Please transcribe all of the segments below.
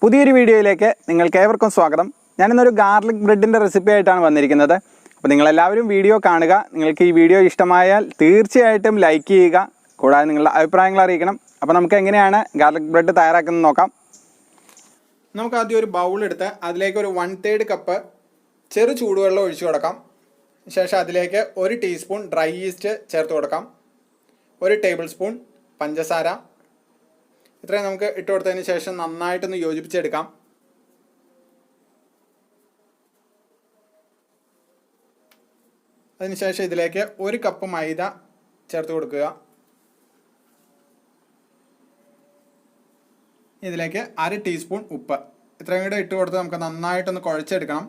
പുതിയൊരു വീഡിയോയിലേക്ക് നിങ്ങൾക്ക് ഏവർക്കും സ്വാഗതം. ഞാനിന്നൊരു ഗാർലിക് ബ്രെഡിൻ്റെ റെസിപ്പി ആയിട്ടാണ് വന്നിരിക്കുന്നത്. അപ്പോൾ നിങ്ങളെല്ലാവരും വീഡിയോ കാണുക. നിങ്ങൾക്ക് ഈ വീഡിയോ ഇഷ്ടമായാൽ തീർച്ചയായിട്ടും ലൈക്ക് ചെയ്യുക, കൂടാതെ നിങ്ങളുടെ അഭിപ്രായങ്ങൾ അറിയിക്കണം. അപ്പോൾ നമുക്ക് എങ്ങനെയാണ് ഗാർലിക് ബ്രെഡ് തയ്യാറാക്കുന്നത് നോക്കാം. നമുക്ക് ആദ്യം ഒരു ബൗൾ എടുത്ത് അതിലേക്ക് ഒരു 1/3 കപ്പ് ചെറു ചൂടുവെള്ളം ഒഴിച്ചു കൊടുക്കാം. ശേഷം അതിലേക്ക് 1 ടീസ്പൂൺ ഡ്രൈ ഈസ്റ്റ് ചേർത്ത് കൊടുക്കാം. 1 ടേബിൾ സ്പൂൺ പഞ്ചസാര. ഇത്രയും നമുക്ക് ഇട്ട് കൊടുത്തതിന് ശേഷം നന്നായിട്ടൊന്ന് യോജിപ്പിച്ചെടുക്കാം. അതിനുശേഷം ഇതിലേക്ക് 1 കപ്പ് മൈദ ചേർത്ത് കൊടുക്കുക. ഇതിലേക്ക് 1/2 ടീസ്പൂൺ ഉപ്പ്. ഇത്രയും കൂടെ ഇട്ട് കൊടുത്ത് നമുക്ക് നന്നായിട്ടൊന്ന് കുഴച്ചെടുക്കണം.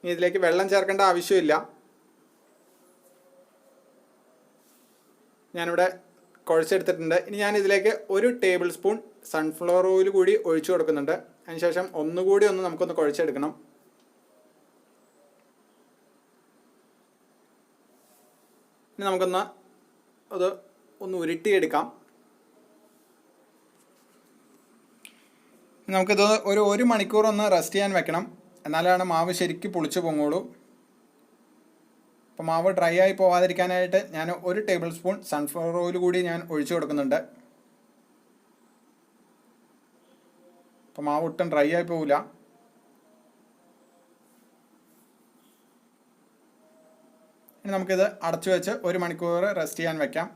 ഇനി ഇതിലേക്ക് വെള്ളം ചേർക്കേണ്ട ആവശ്യമില്ല. ഞാനിവിടെ കുഴച്ചെടുത്തിട്ടുണ്ട്. ഇനി ഞാൻ ഇതിലേക്ക് 1 ടേബിൾ സ്പൂൺ സൺഫ്ലവർ ഓയിൽ കൂടി ഒഴിച്ചു കൊടുക്കുന്നുണ്ട്. അതിനുശേഷം ഒന്നുകൂടി നമുക്കൊന്ന് കുഴച്ചെടുക്കണം. ഇനി നമുക്കൊന്ന് ഒന്ന് ഉരുട്ടിയെടുക്കാം. നമുക്കിത് ഒരു 1 മണിക്കൂർ ഒന്ന് റെസ്റ്റ് ചെയ്യാൻ വെക്കണം. എന്നാലാണ് മാവ് ശരിക്കും പുളിച്ച് പൊങ്ങുള്ളൂ. അപ്പോൾ മാവ് ഡ്രൈ ആയി പോവാതിരിക്കാനായിട്ട് ഞാൻ 1 ടേബിൾ സ്പൂൺ സൺഫ്ലവർ ഓയിൽ കൂടി ഞാൻ ഒഴിച്ചു കൊടുക്കുന്നുണ്ട്. അപ്പോൾ മാവ് ഒട്ടും ഡ്രൈ ആയി പോവില്ല. ഇനി നമുക്കിത് അടച്ചു വെച്ച് 1 മണിക്കൂർ റെസ്റ്റ് ചെയ്യാൻ വെക്കാം.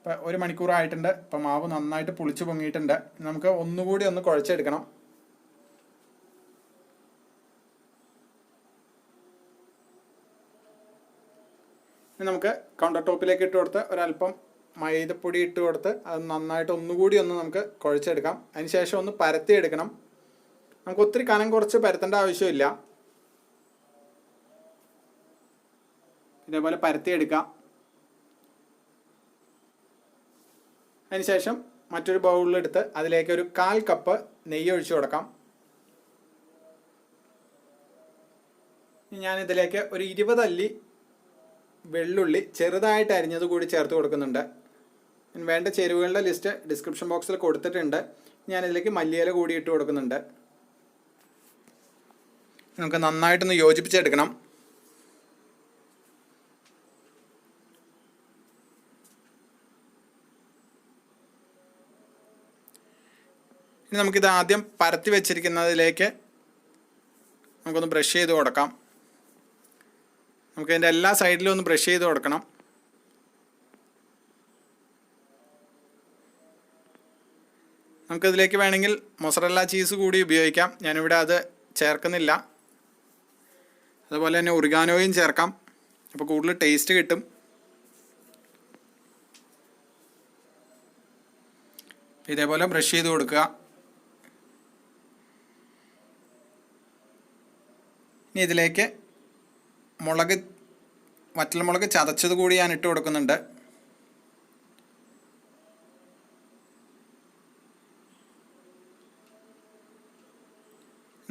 ഇപ്പോൾ 1 മണിക്കൂറായിട്ടുണ്ട്. ഇപ്പോൾ മാവ് നന്നായിട്ട് പുളിച്ച് പൊങ്ങിയിട്ടുണ്ട്. നമുക്ക് ഒന്നുകൂടി ഒന്ന് കുഴച്ചെടുക്കണം. ഇനി നമുക്ക് കൗണ്ടർ ടോപ്പിലേക്ക് ഇട്ട് കൊടുത്ത് ഒരല്പം മൈദപ്പൊടി ഇട്ട് കൊടുത്ത് അത് നന്നായിട്ട് ഒന്നുകൂടി നമുക്ക് കുഴച്ചെടുക്കാം. അതിന് ശേഷം ഒന്ന് പരത്തിയെടുക്കണം. നമുക്ക് ഒത്തിരി കനം കുറച്ച് പരത്തേണ്ട ആവശ്യമില്ല. ഇതേപോലെ പരത്തിയെടുക്കാം. അതിനുശേഷം മറ്റൊരു ബൗളിലെടുത്ത് അതിലേക്ക് ഒരു 1/4 കപ്പ് നെയ്യ് ഒഴിച്ചു കൊടുക്കാം. ഞാനിതിലേക്ക് ഒരു 20 അല്ലി വെള്ളുള്ളി ചെറുതായിട്ട് അരിഞ്ഞത് കൂടി ചേർത്ത് കൊടുക്കുന്നുണ്ട്. വേണ്ട ചേരുവകളുടെ ലിസ്റ്റ് ഡിസ്ക്രിപ്ഷൻ ബോക്സിൽ കൊടുത്തിട്ടുണ്ട്. ഞാനിതിലേക്ക് മല്ലിയില കൂടി ഇട്ട് കൊടുക്കുന്നുണ്ട്. നമുക്ക് നന്നായിട്ടൊന്ന് യോജിപ്പിച്ചെടുക്കണം. ഇനി നമുക്കിത് ആദ്യം പരത്തി വെച്ചിരിക്കുന്നതിലേക്ക് നമുക്കൊന്ന് ബ്രഷ് ചെയ്ത് കൊടുക്കാം. നമുക്കതിൻ്റെ എല്ലാ സൈഡിലും ഒന്ന് ബ്രഷ് ചെയ്ത് കൊടുക്കണം. നമുക്കിതിലേക്ക് വേണമെങ്കിൽ മൊസറല്ല ചീസ് കൂടി ഉപയോഗിക്കാം. ഞാനിവിടെ അത് ചേർക്കുന്നില്ല. അതുപോലെ തന്നെ ഒറിഗാനോയും ചേർക്കാം. അപ്പോൾ കൂടുതൽ ടേസ്റ്റ് കിട്ടും. ഇതേപോലെ ബ്രഷ് ചെയ്ത് കൊടുക്കുക. ഇനി ഇതിലേക്ക് വറ്റൽമുളക് ചതച്ചത് കൂടി ഞാൻ ഇട്ട് കൊടുക്കുന്നുണ്ട്.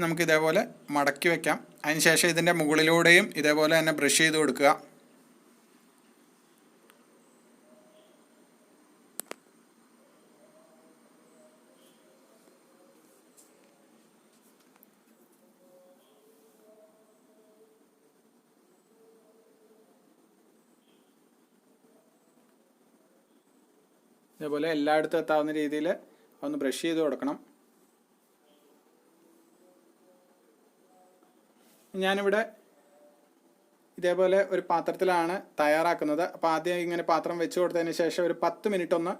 നമുക്കിതേപോലെ മടക്കി വയ്ക്കാം. അതിനുശേഷം ഇതിൻ്റെ മുകളിലൂടെയും ഇതേപോലെ തന്നെ ബ്രഷ് ചെയ്ത് കൊടുക്കുക. ഇതേപോലെ എല്ലായിടത്തും എത്താവുന്ന രീതിയിൽ ഒന്ന് ബ്രഷ് ചെയ്ത് കൊടുക്കണം. ഞാനിവിടെ ഇതേപോലെ ഒരു പാത്രത്തിലാണ് തയ്യാറാക്കുന്നത്. അപ്പോൾ ആദ്യം ഇങ്ങനെ പാത്രം വെച്ച് കൊടുത്തതിന് ശേഷം ഒരു 10 മിനിറ്റ് ഒന്ന്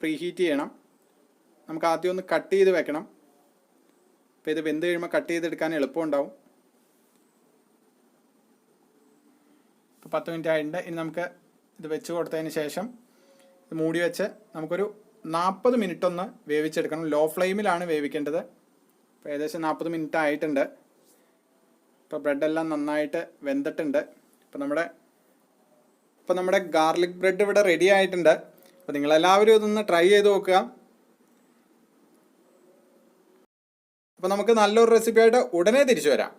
പ്രീഹീറ്റ് ചെയ്യണം. നമുക്ക് ആദ്യം ഒന്ന് കട്ട് ചെയ്ത് വെക്കണം. അപ്പോൾ ഇത് വെന്ത് കഴിയുമ്പോൾ കട്ട് ചെയ്തെടുക്കാൻ എളുപ്പമുണ്ടാവും. ഇപ്പോൾ 10 മിനിറ്റ് ആയിട്ടുണ്ട്. ഇനി നമുക്ക് ഇത് വെച്ച് കൊടുത്തതിന് ശേഷം മൂടി വെച്ച് നമുക്കൊരു 40 മിനിറ്റ് ഒന്ന് വേവിച്ചെടുക്കണം. ലോ ഫ്ലെയിമിലാണ് വേവിക്കേണ്ടത്. അപ്പോൾ ഏകദേശം 40 മിനിറ്റ് ആയിട്ടുണ്ട്. ഇപ്പോൾ ബ്രെഡെല്ലാം നന്നായിട്ട് വെന്തിട്ടുണ്ട്. ഇപ്പോൾ നമ്മുടെ ഗാർലിക് ബ്രെഡ് ഇവിടെ റെഡി ആയിട്ടുണ്ട്. അപ്പോൾ നിങ്ങളെല്ലാവരും ഇതൊന്ന് ട്രൈ ചെയ്ത് നോക്കുക. അപ്പോൾ നമുക്ക് നല്ലൊരു റെസിപ്പി ആയിട്ട് ഉടനെ തിരിച്ചു വരാം.